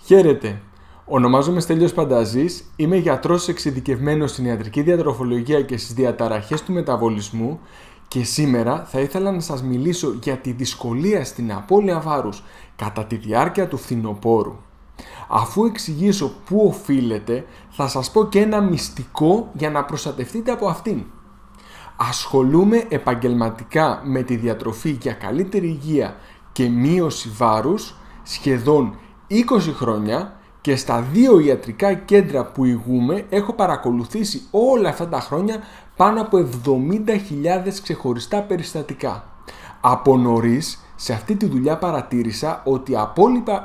Χαίρετε. Ονομάζομαι Στέλιος Πανταζής, είμαι γιατρός εξειδικευμένος στην ιατρική διατροφολογία και στις διαταραχές του μεταβολισμού και σήμερα θα ήθελα να σας μιλήσω για τη δυσκολία στην απώλεια βάρους κατά τη διάρκεια του φθινοπόρου. Αφού εξηγήσω πού οφείλεται, θα σας πω και ένα μυστικό για να προστατευτείτε από αυτήν. Ασχολούμαι επαγγελματικά με τη διατροφή για καλύτερη υγεία και μείωση βάρους σχεδόν 20 χρόνια και στα 2 ιατρικά κέντρα που ηγούμε έχω παρακολουθήσει όλα αυτά τα χρόνια πάνω από 70.000 ξεχωριστά περιστατικά. Από νωρίς σε αυτή τη δουλειά παρατήρησα ότι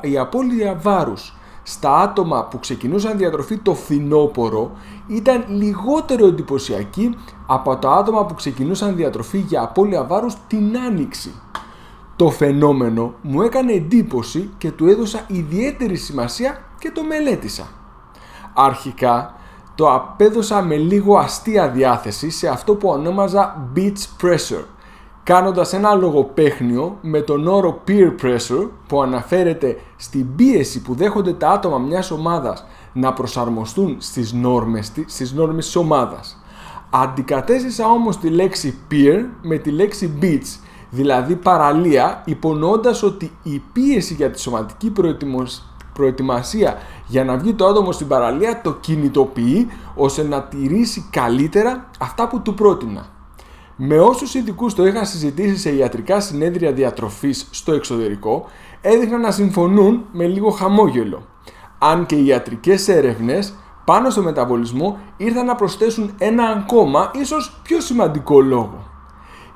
η απώλεια βάρους στα άτομα που ξεκινούσαν διατροφή το φθινόπωρο ήταν λιγότερο εντυπωσιακή από τα άτομα που ξεκινούσαν διατροφή για απώλεια βάρους την άνοιξη. Το φαινόμενο μου έκανε εντύπωση και του έδωσα ιδιαίτερη σημασία και το μελέτησα. Αρχικά το απέδωσα με λίγο αστεία διάθεση σε αυτό που ονόμαζα beach pressure, κάνοντας ένα λογοπαίχνιο με τον όρο peer pressure που αναφέρεται στην πίεση που δέχονται τα άτομα μιας ομάδας να προσαρμοστούν στις νόρμες της ομάδας. Αντικατέστησα όμως τη λέξη peer με τη λέξη beach, δηλαδή παραλία, υπονοώντας ότι η πίεση για τη σωματική προετοιμασία για να βγει το άτομο στην παραλία το κινητοποιεί ώστε να τηρήσει καλύτερα αυτά που του πρότεινα. Με όσους ειδικούς το είχαν συζητήσει σε ιατρικά συνέδρια διατροφής στο εξωτερικό, έδειχναν να συμφωνούν με λίγο χαμόγελο. Αν και οι ιατρικές έρευνες πάνω στο μεταβολισμό ήρθαν να προσθέσουν ένα ακόμα, ίσως πιο σημαντικό λόγο.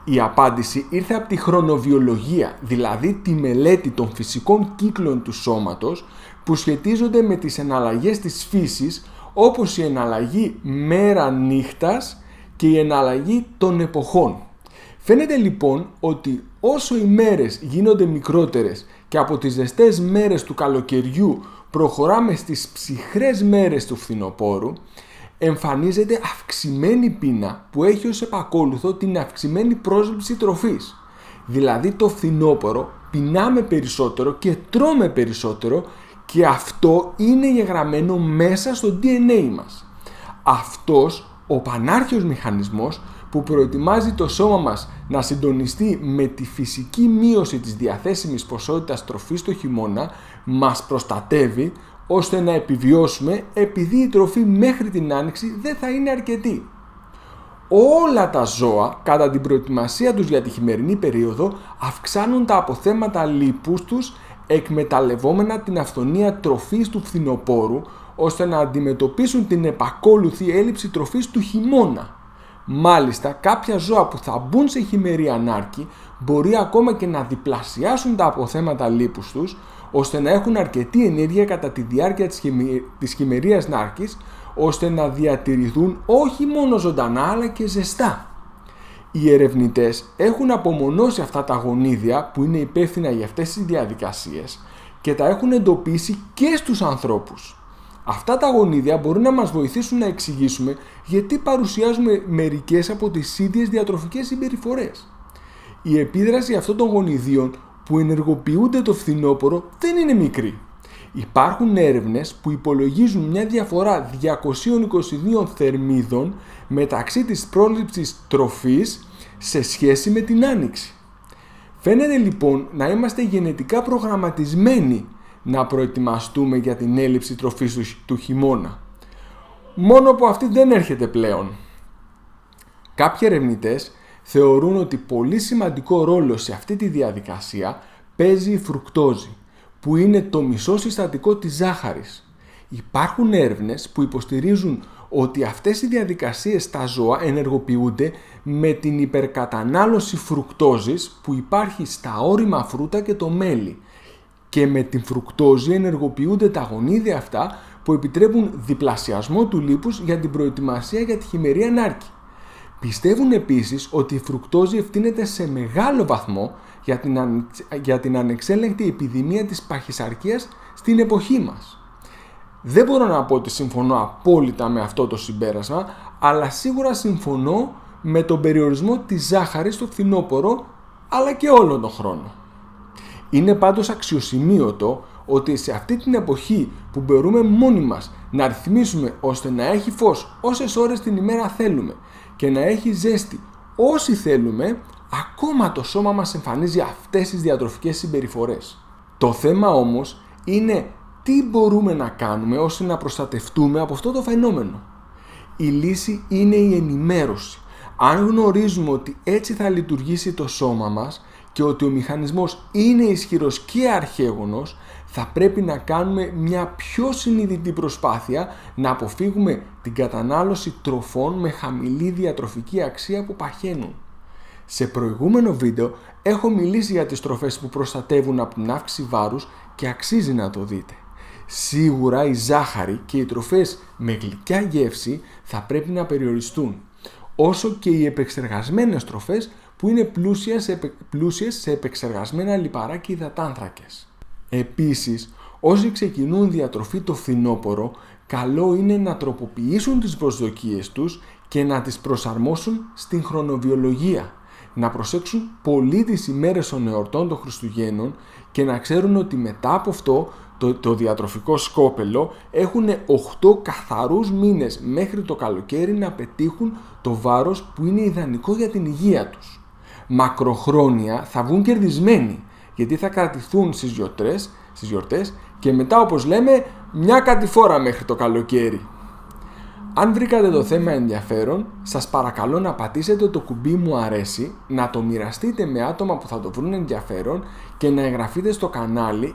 Η απάντηση ήρθε από τη χρονοβιολογία, δηλαδή τη μελέτη των φυσικών κύκλων του σώματος που σχετίζονται με τις εναλλαγές της φύσης, όπως η εναλλαγή μέρα-νύχτας και η εναλλαγή των εποχών. Φαίνεται λοιπόν ότι όσο οι μέρες γίνονται μικρότερες και από τις ζεστές μέρες του καλοκαιριού προχωράμε στις ψυχρές μέρες του φθινοπόρου, εμφανίζεται αυξημένη πείνα που έχει ως επακόλουθο την αυξημένη πρόσληψη τροφής. Δηλαδή το φθινόπωρο πεινάμε περισσότερο και τρώμε περισσότερο και αυτό είναι γεγραμμένο μέσα στο DNA μας. Αυτός ο πανάρχαιος μηχανισμός που προετοιμάζει το σώμα μας να συντονιστεί με τη φυσική μείωση της διαθέσιμης ποσότητας τροφής το χειμώνα μας προστατεύει ώστε να επιβιώσουμε επειδή η τροφή μέχρι την άνοιξη δεν θα είναι αρκετή. Όλα τα ζώα κατά την προετοιμασία τους για τη χειμερινή περίοδο αυξάνουν τα αποθέματα λίπους τους εκμεταλλευόμενα την αυθονία τροφής του φθινοπόρου ώστε να αντιμετωπίσουν την επακόλουθη έλλειψη τροφής του χειμώνα. Μάλιστα, κάποια ζώα που θα μπουν σε χειμερή ανάρκη μπορεί ακόμα και να διπλασιάσουν τα αποθέματα λίπους τους ώστε να έχουν αρκετή ενέργεια κατά τη διάρκεια της χειμερίας νάρκης ώστε να διατηρηθούν όχι μόνο ζωντανά αλλά και ζεστά. Οι ερευνητές έχουν απομονώσει αυτά τα γονίδια που είναι υπεύθυνα για αυτές τις διαδικασίες και τα έχουν εντοπίσει και στους ανθρώπους. Αυτά τα γονίδια μπορούν να μας βοηθήσουν να εξηγήσουμε γιατί παρουσιάζουμε μερικές από τις ίδιες διατροφικές συμπεριφορές. Η επίδραση αυτών των γονιδίων που ενεργοποιούνται το φθινόπωρο δεν είναι μικρή. Υπάρχουν έρευνες που υπολογίζουν μια διαφορά 222 θερμίδων μεταξύ της πρόληψης τροφής σε σχέση με την άνοιξη. Φαίνεται λοιπόν να είμαστε γενετικά προγραμματισμένοι να προετοιμαστούμε για την έλλειψη τροφής του χειμώνα. Μόνο που αυτή δεν έρχεται πλέον. Κάποιοι ερευνητές θεωρούν ότι πολύ σημαντικό ρόλο σε αυτή τη διαδικασία παίζει η φρουκτόζη, που είναι το μισό συστατικό της ζάχαρης. Υπάρχουν έρευνες που υποστηρίζουν ότι αυτές οι διαδικασίες στα ζώα ενεργοποιούνται με την υπερκατανάλωση φρουκτόζης που υπάρχει στα όρημα φρούτα και το μέλι και με την φρουκτόζη ενεργοποιούνται τα γονίδια αυτά που επιτρέπουν διπλασιασμό του λίπους για την προετοιμασία για τη χειμερή ανάρκη. Πιστεύουν επίσης ότι η φρουκτόζη ευθύνεται σε μεγάλο βαθμό για την ανεξέλεγκτη επιδημία της παχυσαρκίας στην εποχή μας. Δεν μπορώ να πω ότι συμφωνώ απόλυτα με αυτό το συμπέρασμα, αλλά σίγουρα συμφωνώ με τον περιορισμό της ζάχαρης στο φθινόπωρο, αλλά και όλο τον χρόνο. Είναι πάντως αξιοσημείωτο ότι σε αυτή την εποχή που μπορούμε μόνοι μας να ρυθμίσουμε ώστε να έχει φως όσες ώρες την ημέρα θέλουμε και να έχει ζέστη όσοι θέλουμε, ακόμα το σώμα μας εμφανίζει αυτές τις διατροφικές συμπεριφορές. Το θέμα όμως είναι τι μπορούμε να κάνουμε ώστε να προστατευτούμε από αυτό το φαινόμενο. Η λύση είναι η ενημέρωση. Αν γνωρίζουμε ότι έτσι θα λειτουργήσει το σώμα μας και ότι ο μηχανισμός είναι ισχυρός και αρχαίγονος, θα πρέπει να κάνουμε μια πιο συνειδητή προσπάθεια να αποφύγουμε την κατανάλωση τροφών με χαμηλή διατροφική αξία που παχαίνουν. Σε προηγούμενο βίντεο έχω μιλήσει για τις τροφές που προστατεύουν από την αύξηση βάρους και αξίζει να το δείτε. Σίγουρα η ζάχαρη και οι τροφές με γλυκιά γεύση θα πρέπει να περιοριστούν, όσο και οι επεξεργασμένες τροφές που είναι πλούσιες σε επεξεργασμένα λιπαρά και υδατάνθρακες. Επίσης, όσοι ξεκινούν διατροφή το φθινόπωρο, καλό είναι να τροποποιήσουν τις προσδοκίες τους και να τις προσαρμόσουν στην χρονοβιολογία. Να προσέξουν πολύ τις ημέρες των εορτών των Χριστουγέννων και να ξέρουν ότι μετά από αυτό το διατροφικό σκόπελο έχουν 8 καθαρούς μήνες μέχρι το καλοκαίρι να πετύχουν το βάρος που είναι ιδανικό για την υγεία τους. Μακροχρόνια θα βγουν κερδισμένοι γιατί θα κρατηθούν στις γιορτές και μετά, όπως λέμε, μια κατηφόρα μέχρι το καλοκαίρι. Αν βρήκατε το θέμα ενδιαφέρον, σας παρακαλώ να πατήσετε το κουμπί μου αρέσει, να το μοιραστείτε με άτομα που θα το βρουν ενδιαφέρον και να εγγραφείτε στο κανάλι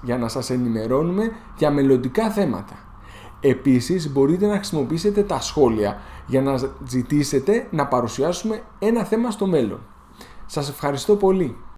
για να σας ενημερώνουμε για μελλοντικά θέματα. Επίσης, μπορείτε να χρησιμοποιήσετε τα σχόλια για να ζητήσετε να παρουσιάσουμε ένα θέμα στο μέλλον. Σας ευχαριστώ πολύ.